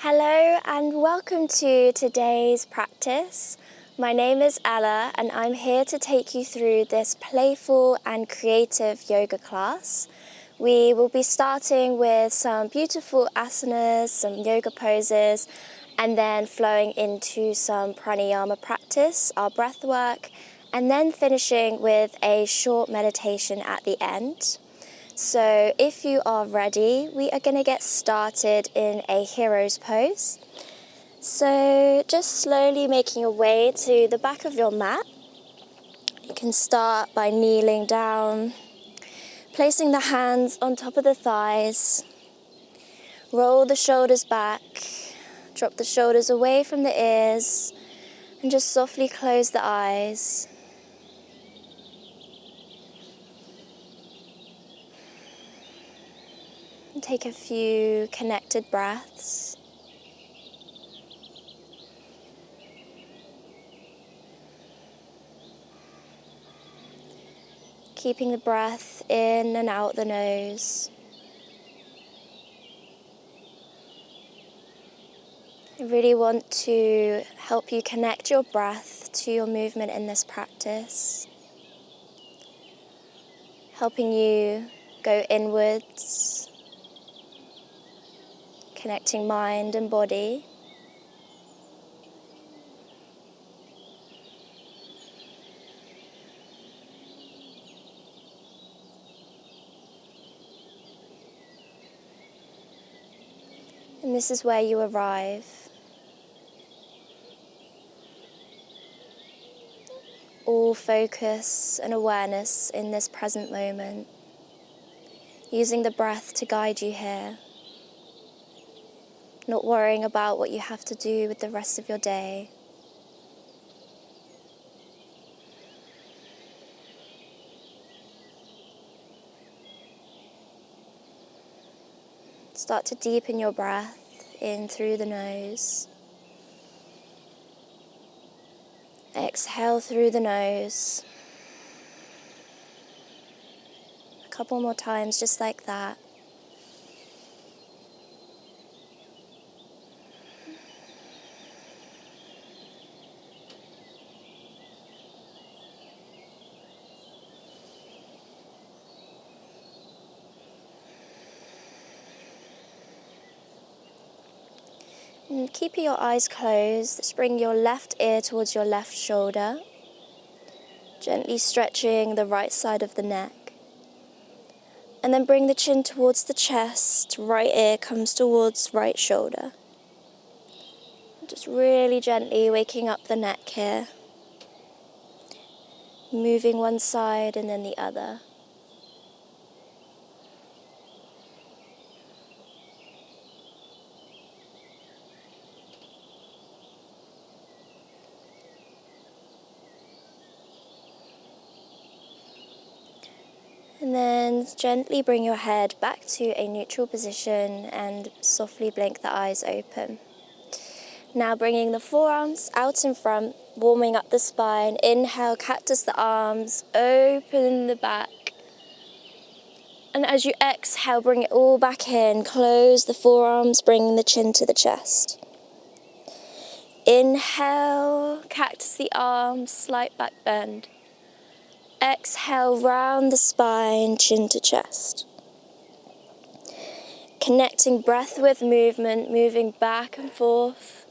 Hello and welcome to today's practice. My name is Ella and I'm here to take you through this playful and creative yoga class. We will be starting with some beautiful asanas, some yoga poses, and then flowing into some pranayama practice, our breath work, and then finishing with a short meditation at the end. So if you are ready, we are going to get started in a hero's pose. So just slowly making your way to the back of your mat. You can start by kneeling down, placing the hands on top of the thighs. Roll the shoulders back, drop the shoulders away from the ears, and just softly close the eyes. Take a few connected breaths. Keeping the breath in and out the nose. I really want to help you connect your breath to your movement in this practice, helping you go inwards, connecting mind and body. And this is where you arrive. All focus and awareness in this present moment, using the breath to guide you here, not worrying about what you have to do with the rest of your day. Start to deepen your breath in through the nose. Exhale through the nose. A couple more times just like that. And keeping your eyes closed, just bring your left ear towards your left shoulder, gently stretching the right side of the neck. And then bring the chin towards the chest, right ear comes towards right shoulder. Just really gently waking up the neck here, moving one side and then the other. And then gently bring your head back to a neutral position and softly blink the eyes open. Now bringing the forearms out in front, warming up the spine. Inhale, cactus the arms, open the back. And as you exhale, bring it all back in. Close the forearms, bringing the chin to the chest. Inhale, cactus the arms, slight back bend. Exhale, round the spine, chin to chest. Connecting breath with movement, moving back and forth.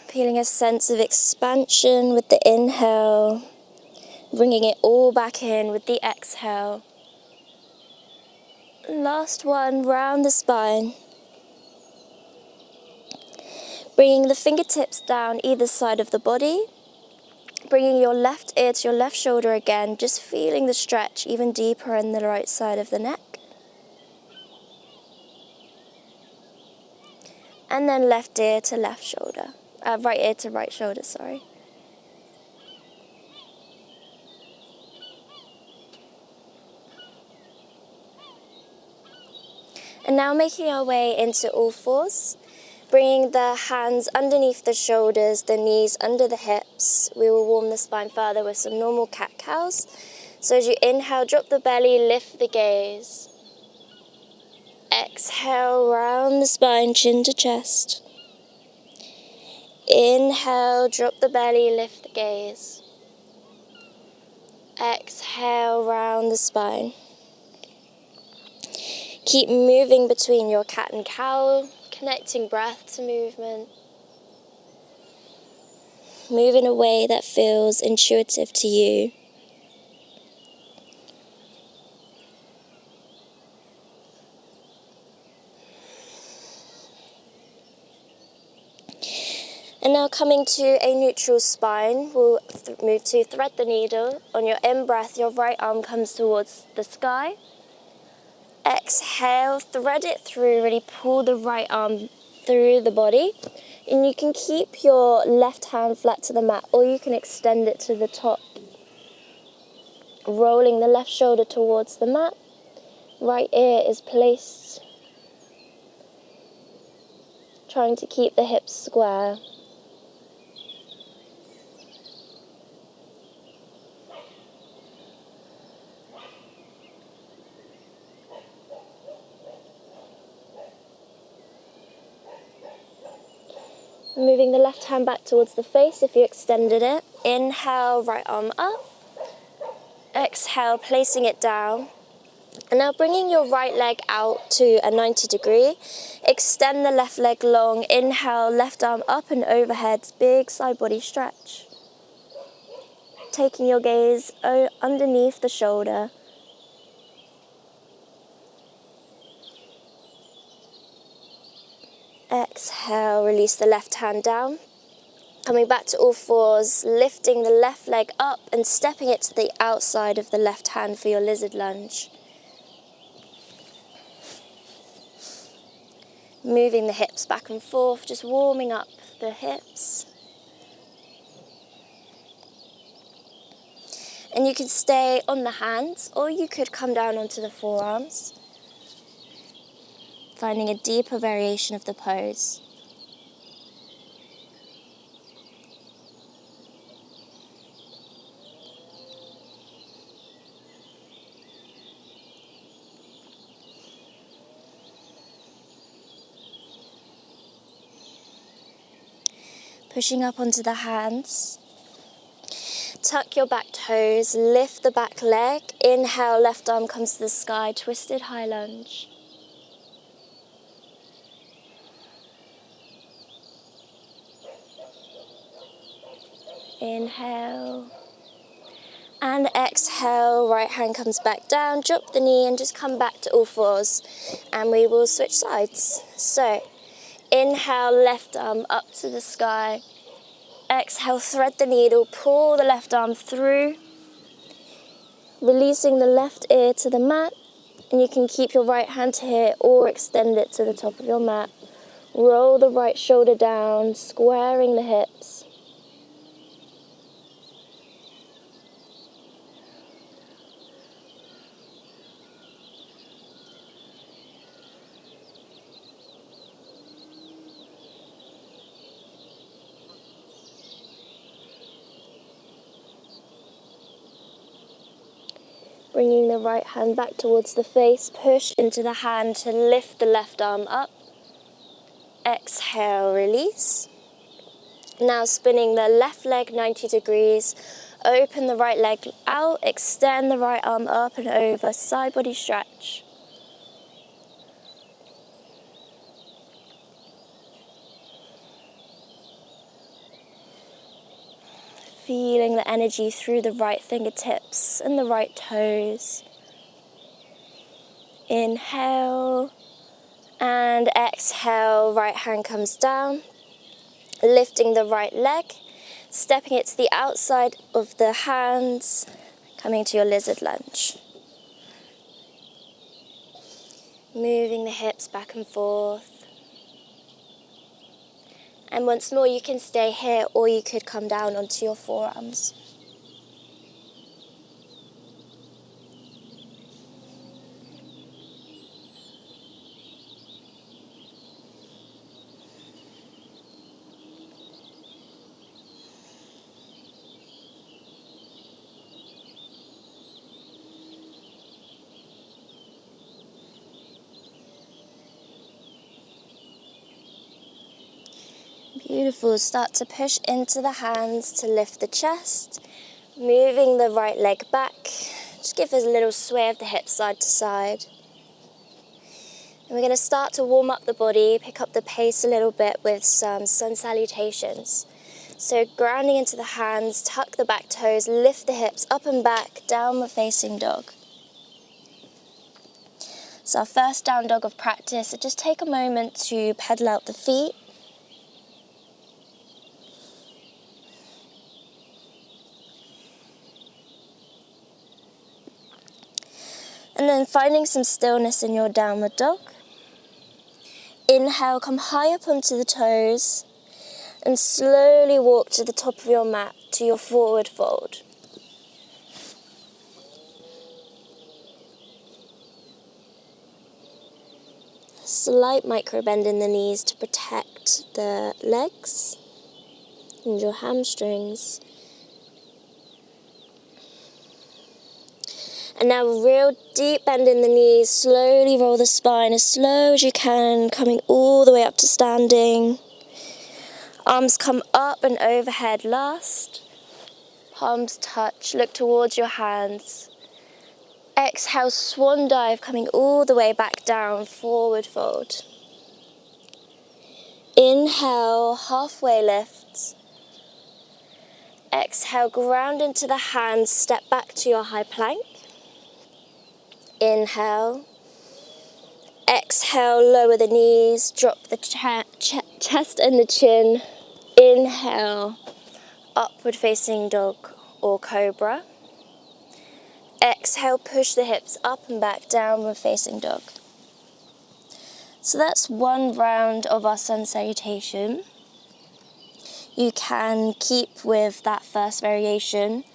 Feeling a sense of expansion with the inhale, bringing it all back in with the exhale. Last one, round the spine. Bringing the fingertips down either side of the body. Bringing your left ear to your left shoulder again, just feeling the stretch even deeper in the right side of the neck. And then left ear to left shoulder. Right ear to right shoulder, sorry. And now making our way into all fours. Bringing the hands underneath the shoulders, the knees under the hips. We will warm the spine further with some normal cat-cows. So as you inhale, drop the belly, lift the gaze. Exhale, round the spine, chin to chest. Inhale, drop the belly, lift the gaze. Exhale, round the spine. Keep moving between your cat and cow, connecting breath to movement. Move in a way that feels intuitive to you. And now coming to a neutral spine, we'll move to thread the needle. On your in-breath, your right arm comes towards the sky. Exhale, thread it through, really pull the right arm through the body. And you can keep your left hand flat to the mat, or you can extend it to the top. Rolling the left shoulder towards the mat. Right ear is placed. Trying to keep the hips square. Moving the left hand back towards the face if you extended it. Inhale, right arm up. Exhale, placing it down. And now bringing your right leg out to a 90 degree. Extend the left leg long. Inhale, left arm up and overhead. Big side body stretch. Taking your gaze underneath the shoulder. Exhale, release the left hand down. Coming back to all fours, lifting the left leg up and stepping it to the outside of the left hand for your lizard lunge. Moving the hips back and forth, just warming up the hips. And you can stay on the hands, or you could come down onto the forearms, finding a deeper variation of the pose. Pushing up onto the hands. Tuck your back toes, lift the back leg. Inhale, left arm comes to the sky, twisted high lunge. Inhale. And exhale, right hand comes back down, drop the knee and just come back to all fours. And we will switch sides. So, inhale, left arm up to the sky. Exhale, thread the needle, pull the left arm through. Releasing the left ear to the mat. And you can keep your right hand here or extend it to the top of your mat. Roll the right shoulder down, squaring the hips. Bringing the right hand back towards the face, push into the hand to lift the left arm up. Exhale, release. Now spinning the left leg 90 degrees, open the right leg out, extend the right arm up and over, side body stretch. Feeling the energy through the right fingertips and the right toes. Inhale and exhale, right hand comes down. Lifting the right leg, stepping it to the outside of the hands, coming to your lizard lunge. Moving the hips back and forth. And once more, you can stay here or you could come down onto your forearms. Beautiful. Start to push into the hands to lift the chest, moving the right leg back. Just give us a little sway of the hips side to side. And we're going to start to warm up the body, pick up the pace a little bit with some sun salutations. So grounding into the hands, tuck the back toes, lift the hips up and back, downward facing dog. So our first down dog of practice, so just take a moment to pedal out the feet. And then finding some stillness in your downward dog. Inhale, come high up onto the toes and slowly walk to the top of your mat to your forward fold. Slight micro bend in the knees to protect the legs and your hamstrings. And now real deep bend in the knees, slowly roll the spine as slow as you can, coming all the way up to standing. Arms come up and overhead last. Palms touch, look towards your hands. Exhale, swan dive, coming all the way back down, forward fold. Inhale, halfway lift. Exhale, ground into the hands, step back to your high plank. Inhale. Exhale, lower the knees, drop the chest and the chin. Inhale, upward facing dog or cobra. Exhale, push the hips up and back, downward facing dog. So that's one round of our sun salutation. You can keep with that first variation,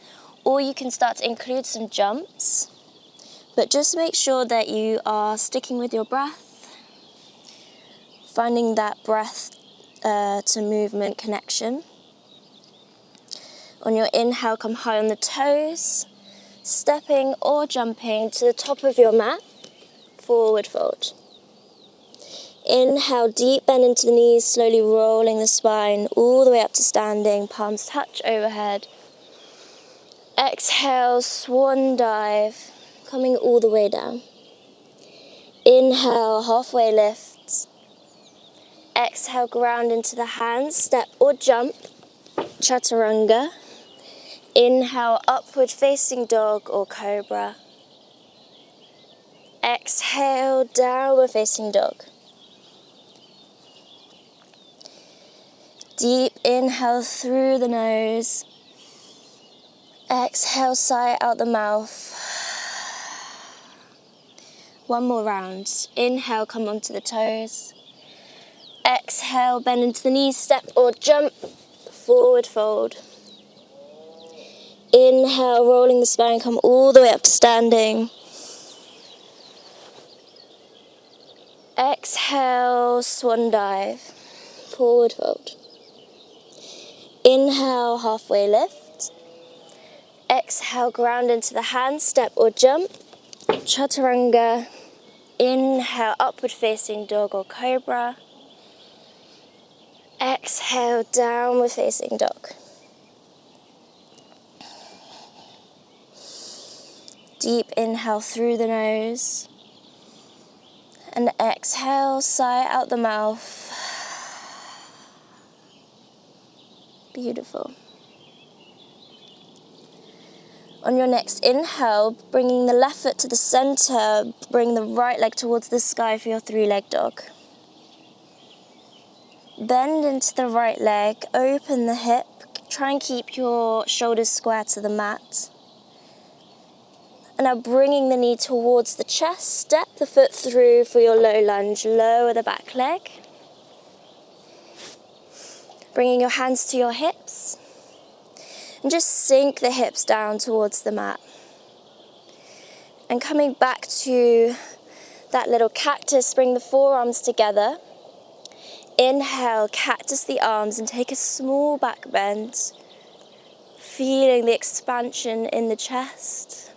or you can start to include some jumps. But just make sure that you are sticking with your breath, finding that breath to movement connection. On your inhale, come high on the toes, stepping or jumping to the top of your mat, forward fold. Inhale, deep bend into the knees, slowly rolling the spine all the way up to standing, palms touch overhead. Exhale, swan dive. Coming all the way down. Inhale, halfway lift. Exhale, ground into the hands, step or jump, chaturanga. Inhale, upward facing dog or cobra. Exhale, downward facing dog. Deep inhale through the nose. Exhale, sigh out the mouth. One more round. Inhale, come onto the toes. Exhale, bend into the knees, step or jump, forward fold. Inhale, rolling the spine, come all the way up to standing. Exhale, swan dive, forward fold. Inhale, halfway lift. Exhale, ground into the hands, step or jump, chaturanga. Inhale, upward facing dog or cobra. Exhale, downward facing dog. Deep inhale through the nose. And exhale, sigh out the mouth. Beautiful. On your next inhale, bringing the left foot to the center, bring the right leg towards the sky for your three-leg dog. Bend into the right leg, open the hip, try and keep your shoulders square to the mat. And now bringing the knee towards the chest, step the foot through for your low lunge, lower the back leg. Bringing your hands to your hips. And just sink the hips down towards the mat. And coming back to that little cactus, bring the forearms together. Inhale, cactus the arms and take a small back bend. Feeling the expansion in the chest.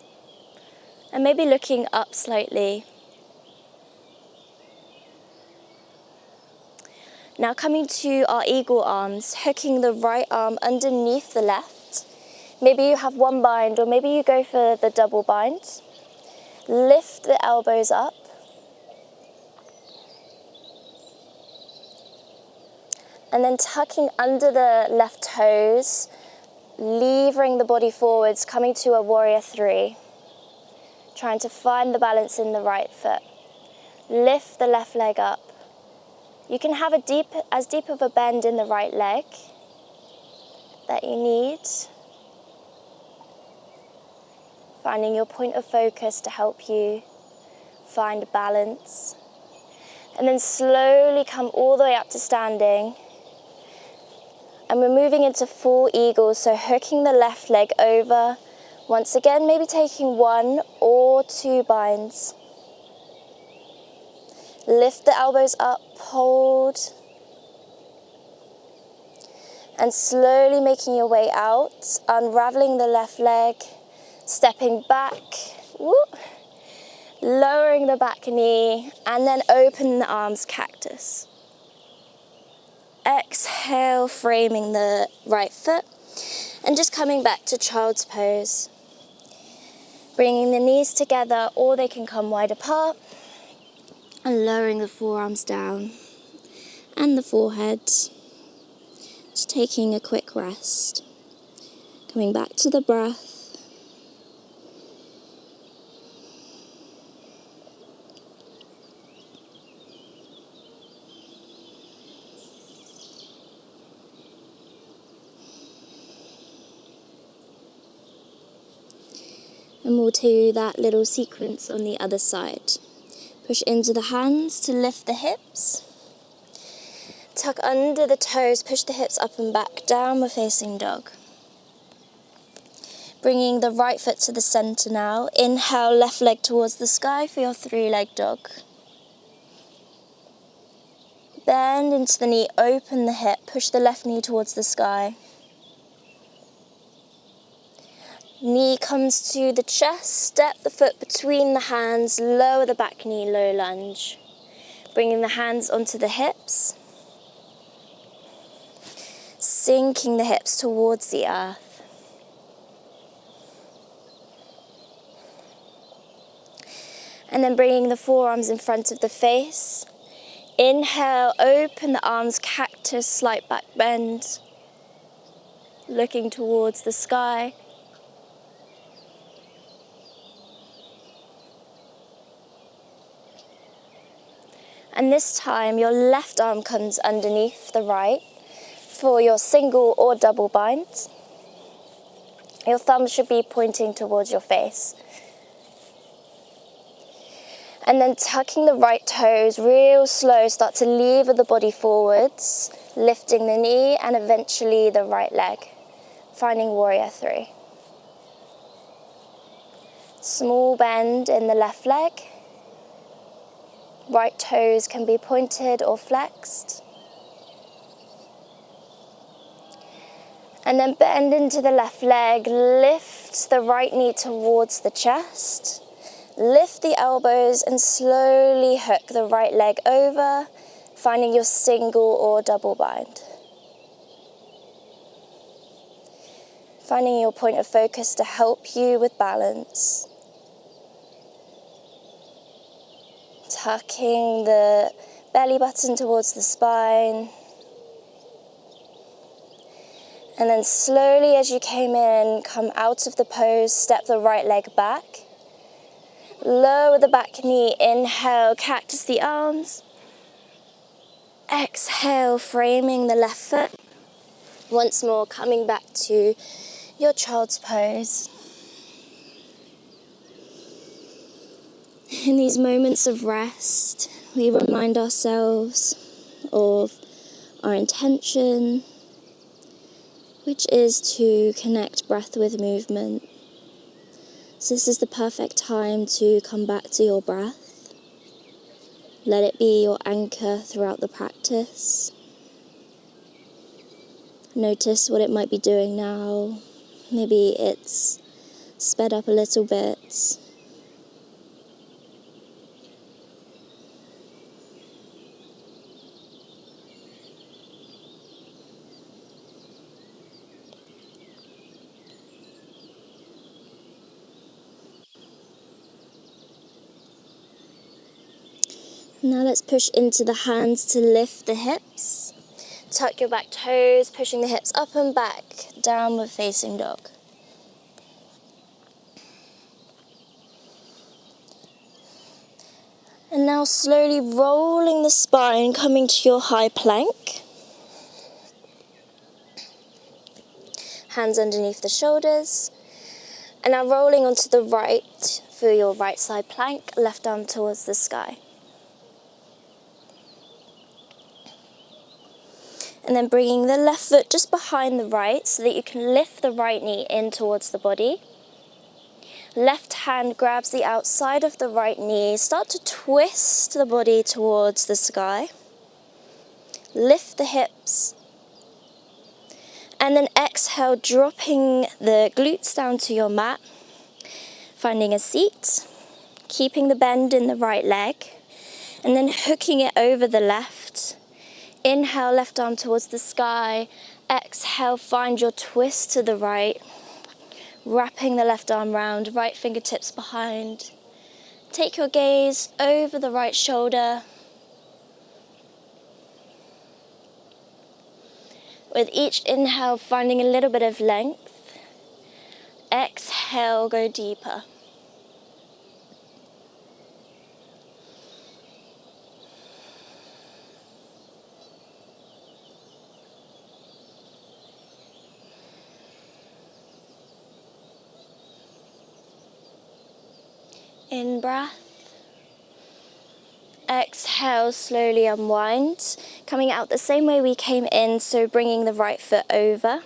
And maybe looking up slightly. Now coming to our eagle arms, hooking the right arm underneath the left. Maybe you have one bind, or maybe you go for the double bind. Lift the elbows up. And then tucking under the left toes, levering the body forwards, coming to a warrior three. Trying to find the balance in the right foot. Lift the left leg up. You can have as deep of a bend in the right leg that you need. Finding your point of focus to help you find balance. And then slowly come all the way up to standing. And we're moving into full eagle, so hooking the left leg over. Once again, maybe taking one or two binds. Lift the elbows up, hold. And slowly making your way out, unraveling the left leg, stepping back, lowering the back knee, and then open the arms, cactus. Exhale, framing the right foot, and just coming back to child's pose. Bringing the knees together, or they can come wide apart, and lowering the forearms down, and the forehead. Just taking a quick rest. Coming back to the breath. And we'll do that little sequence on the other side. Push into the hands to lift the hips. Tuck under the toes, push the hips up and back, downward facing dog. Bringing the right foot to the center now. Inhale, left leg towards the sky for your three-leg dog. Bend into the knee, open the hip, push the left knee towards the sky. Knee comes to the chest, step the foot between the hands, lower the back knee, low lunge. Bringing the hands onto the hips. Sinking the hips towards the earth. And then bringing the forearms in front of the face. Inhale, open the arms, cactus, slight back bend. Looking towards the sky. And this time your left arm comes underneath the right for your single or double bind. Your thumb should be pointing towards your face. And then tucking the right toes real slow, start to lever the body forwards, lifting the knee and eventually the right leg, finding warrior three. Small bend in the left leg. Right toes can be pointed or flexed. And then bend into the left leg, lift the right knee towards the chest. Lift the elbows and slowly hook the right leg over, finding your single or double bind. Finding your point of focus to help you with balance. Tucking the belly button towards the spine. And then slowly as you came in, come out of the pose, step the right leg back. Lower the back knee, inhale, cactus the arms. Exhale, framing the left foot. Once more, coming back to your child's pose. In these moments of rest, we remind ourselves of our intention, which is to connect breath with movement. So this is the perfect time to come back to your breath. Let it be your anchor throughout the practice. Notice what it might be doing now. Maybe it's sped up a little bit. Now let's push into the hands to lift the hips. Tuck your back toes, pushing the hips up and back, downward facing dog. And now slowly rolling the spine, coming to your high plank. Hands underneath the shoulders. And now rolling onto the right for your right side plank, left arm towards the sky. And then bringing the left foot just behind the right so that you can lift the right knee in towards the body. Left hand grabs the outside of the right knee. Start to twist the body towards the sky. Lift the hips. And then exhale, dropping the glutes down to your mat. Finding a seat. Keeping the bend in the right leg. And then hooking it over the left. Inhale, left arm towards the sky. Exhale, find your twist to the right. Wrapping the left arm round, right fingertips behind. Take your gaze over the right shoulder. With each inhale, finding a little bit of length. Exhale, go deeper. In breath. Exhale, slowly unwind. Coming out the same way we came in, so bringing the right foot over.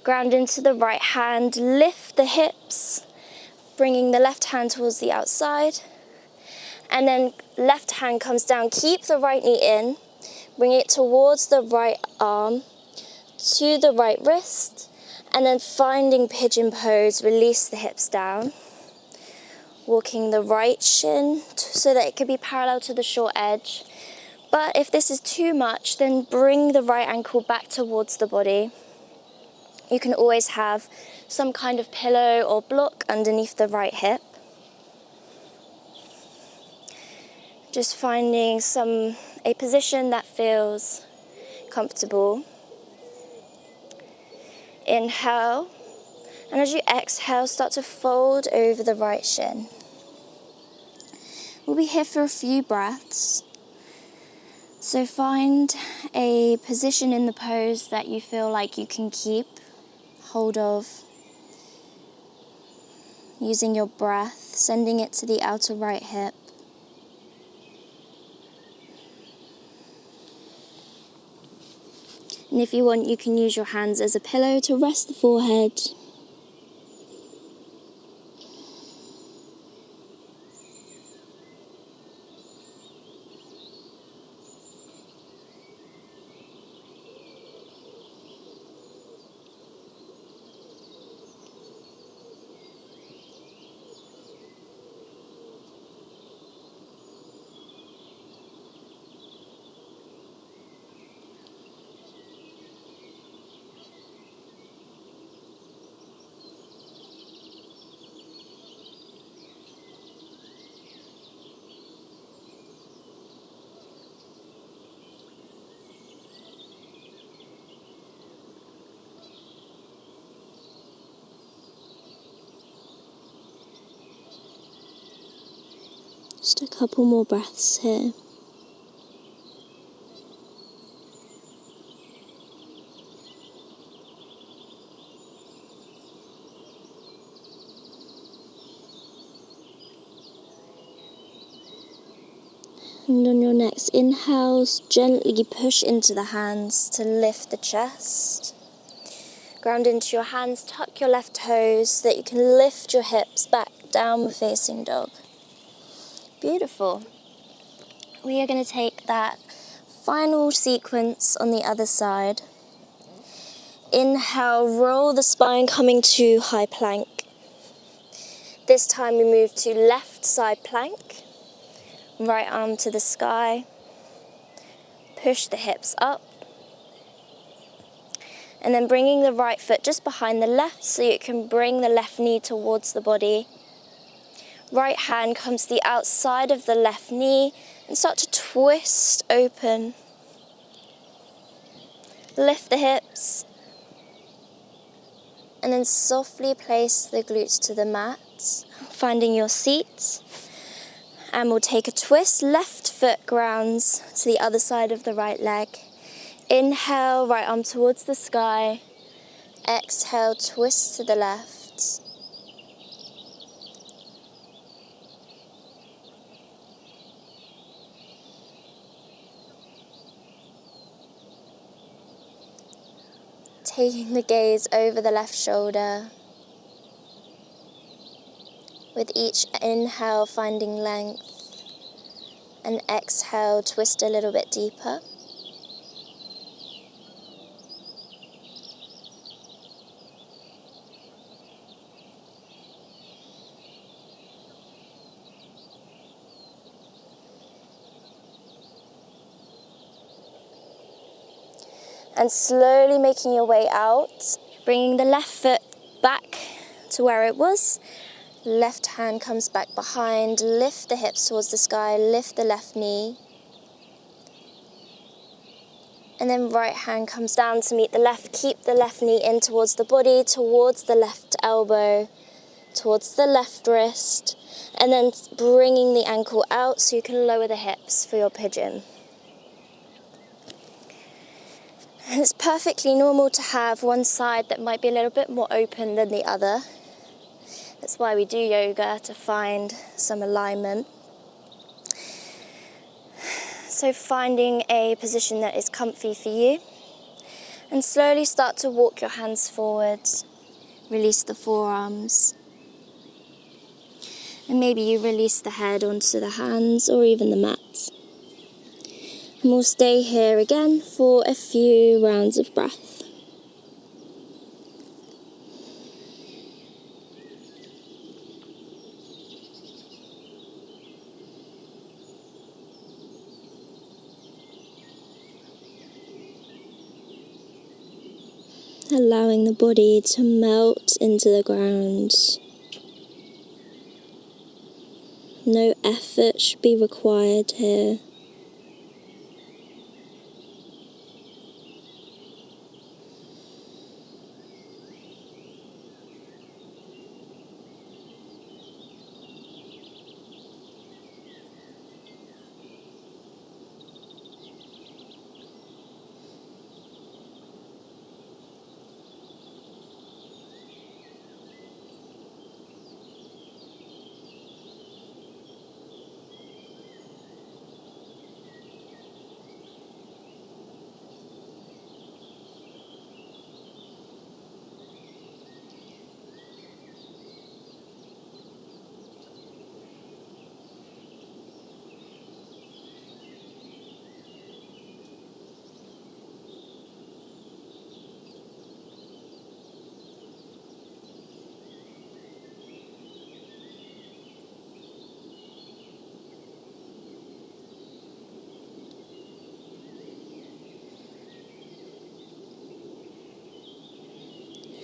Ground into the right hand, lift the hips. Bringing the left hand towards the outside. And then left hand comes down, keep the right knee in. Bring it towards the right arm, to the right wrist. And then finding pigeon pose, release the hips down. Walking the right shin so that it could be parallel to the short edge. But if this is too much, then bring the right ankle back towards the body. You can always have some kind of pillow or block underneath the right hip. Just finding a position that feels comfortable. Inhale. And as you exhale, start to fold over the right shin. We'll be here for a few breaths. So find a position in the pose that you feel like you can keep hold of. Using your breath, sending it to the outer right hip. And if you want, you can use your hands as a pillow to rest the forehead. Just a couple more breaths here. And on your next inhales, gently push into the hands to lift the chest. Ground into your hands, tuck your left toes so that you can lift your hips back, downward facing dog. Beautiful. We are going to take that final sequence on the other side. Inhale, roll the spine coming to high plank. This time we move to left side plank. Right arm to the sky. Push the hips up. And then bringing the right foot just behind the left so you can bring the left knee towards the body. Right hand comes to the outside of the left knee, And start to twist open. Lift the hips. And then softly place the glutes to the mat, finding your seat. And we'll take a twist. Left foot grounds to the other side of the right leg. Inhale, right arm towards the sky. Exhale, twist to the left. Taking the gaze over the left shoulder. With each inhale, finding length. And exhale, twist a little bit deeper. And slowly making your way out, bringing the left foot back to where it was. Left hand comes back behind, lift the hips towards the sky, lift the left knee. And then right hand comes down to meet the left, keep the left knee in towards the body, towards the left elbow, towards the left wrist. And then bringing the ankle out so you can lower the hips for your pigeon. It's perfectly normal to have one side that might be a little bit more open than the other. That's why we do yoga, to find some alignment. So finding a position that is comfy for you. And slowly start to walk your hands forward. Release the forearms. And maybe you release the head onto the hands or even the mat. And we'll stay here again for a few rounds of breath. Allowing the body to melt into the ground. No effort should be required here.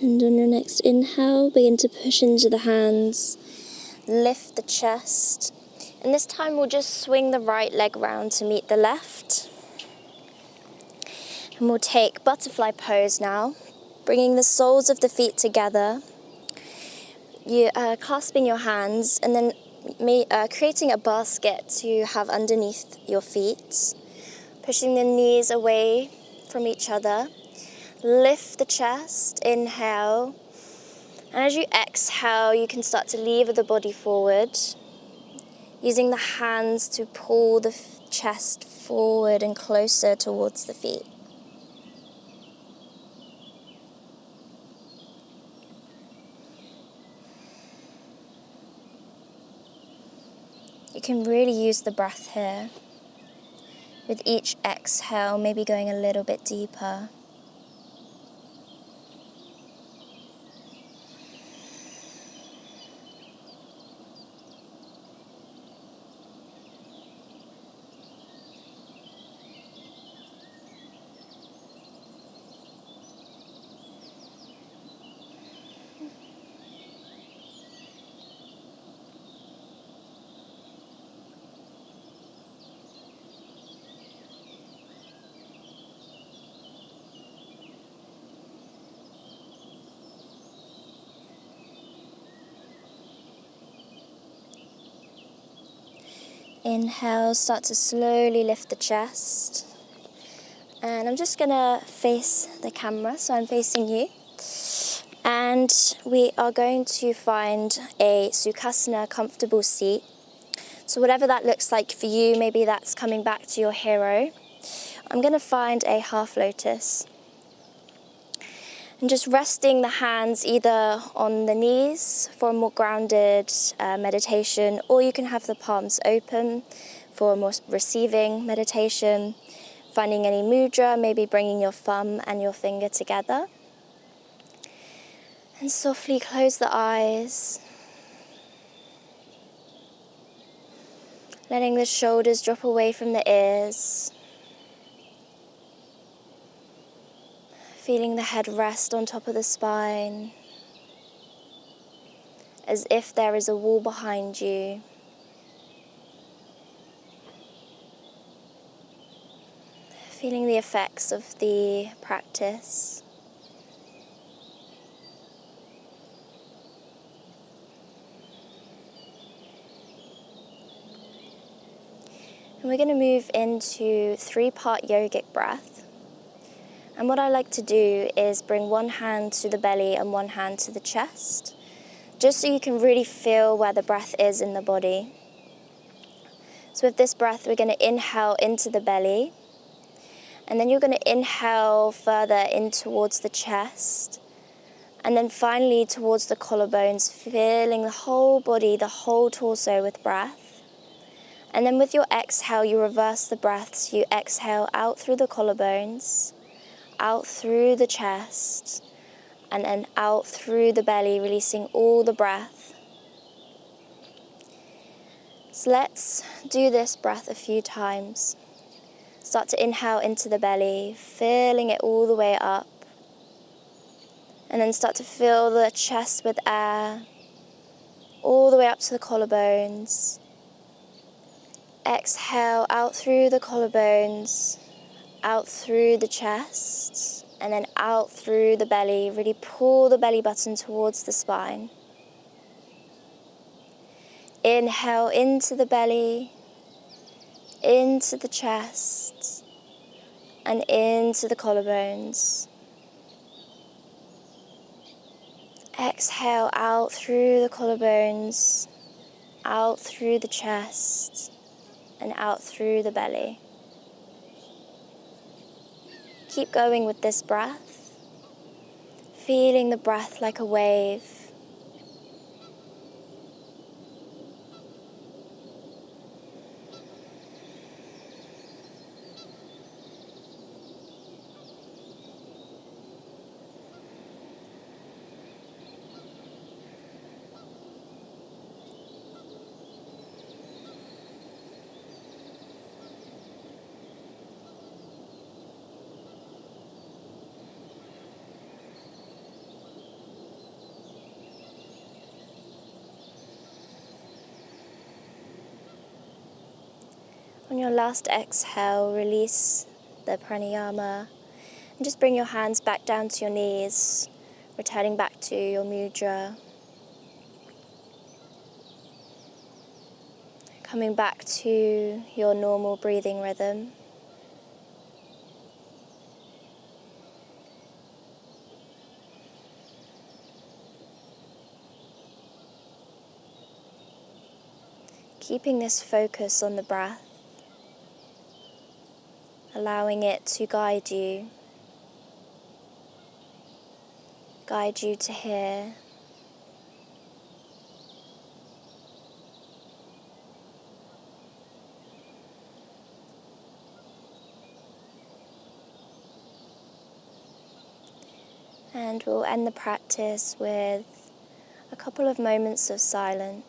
And on your next inhale, begin to push into the hands, lift the chest. And this time we'll just swing the right leg round to meet the left. And we'll take butterfly pose now, bringing the soles of the feet together. You clasping your hands and then creating a basket to have underneath your feet. Pushing the knees away from each other. Lift the chest, inhale. And as you exhale, you can start to lever the body forward, using the hands to pull the chest forward and closer towards the feet. You can really use the breath here. With each exhale, maybe going a little bit deeper. Inhale, start to slowly lift the chest. And I'm just gonna face the camera, so I'm facing you. And we are going to find a Sukhasana comfortable seat. So whatever that looks like for you, maybe that's coming back to your hero. I'm gonna find a half lotus. And just resting the hands either on the knees for a more grounded meditation, or you can have the palms open for a more receiving meditation. Finding any mudra, maybe bringing your thumb and your finger together. And softly close the eyes. Letting the shoulders drop away from the ears. Feeling the head rest on top of the spine. As if there is a wall behind you. Feeling the effects of the practice. And we're going to move into 3-part yogic breath. And what I like to do is bring one hand to the belly and one hand to the chest, just so you can really feel where the breath is in the body. So with this breath, we're going to inhale into the belly. And then you're going to inhale further in towards the chest. And then finally towards the collarbones, filling the whole body, the whole torso with breath. And then with your exhale, you reverse the breath. So you exhale out through the collarbones, out through the chest, and then out through the belly, releasing all the breath. So let's do this breath a few times. Start to inhale into the belly, filling it all the way up. And then start to fill the chest with air, all the way up to the collarbones. Exhale out through the collarbones, out through the chest, and then out through the belly. Really pull the belly button towards the spine. Inhale into the belly, into the chest, and into the collarbones. Exhale out through the collarbones, out through the chest, and out through the belly. Keep going with this breath, feeling the breath like a wave. On your last exhale, release the pranayama and just bring your hands back down to your knees, returning back to your mudra. Coming back to your normal breathing rhythm. Keeping this focus on the breath. Allowing it to guide you to here. And we'll end the practice with a couple of moments of silence.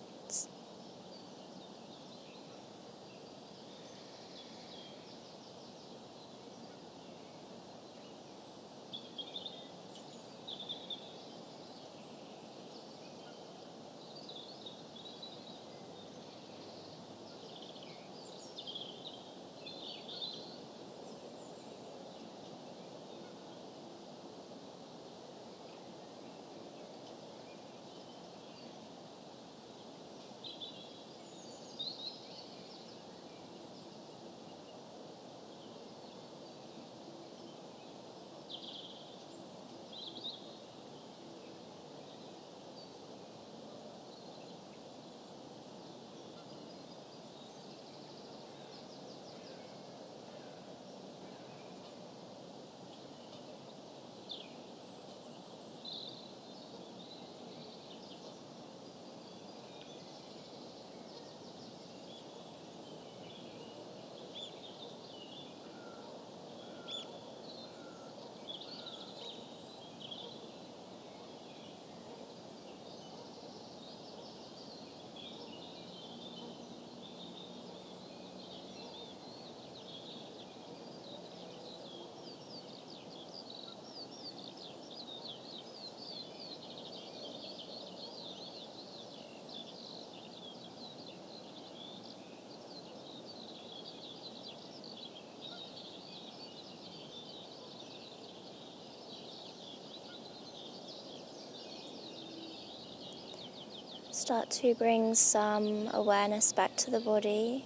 Start to bring some awareness back to the body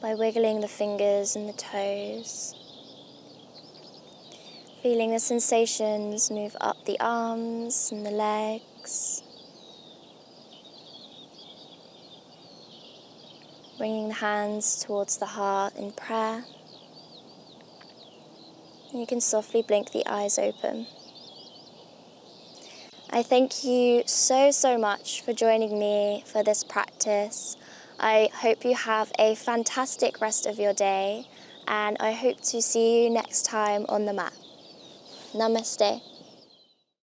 by wiggling the fingers and the toes, feeling the sensations move up the arms and the legs, bringing the hands towards the heart in prayer. And you can softly blink the eyes open. I thank you so much for joining me for this practice. I hope you have a fantastic rest of your day, and I hope to see you next time on the mat. Namaste.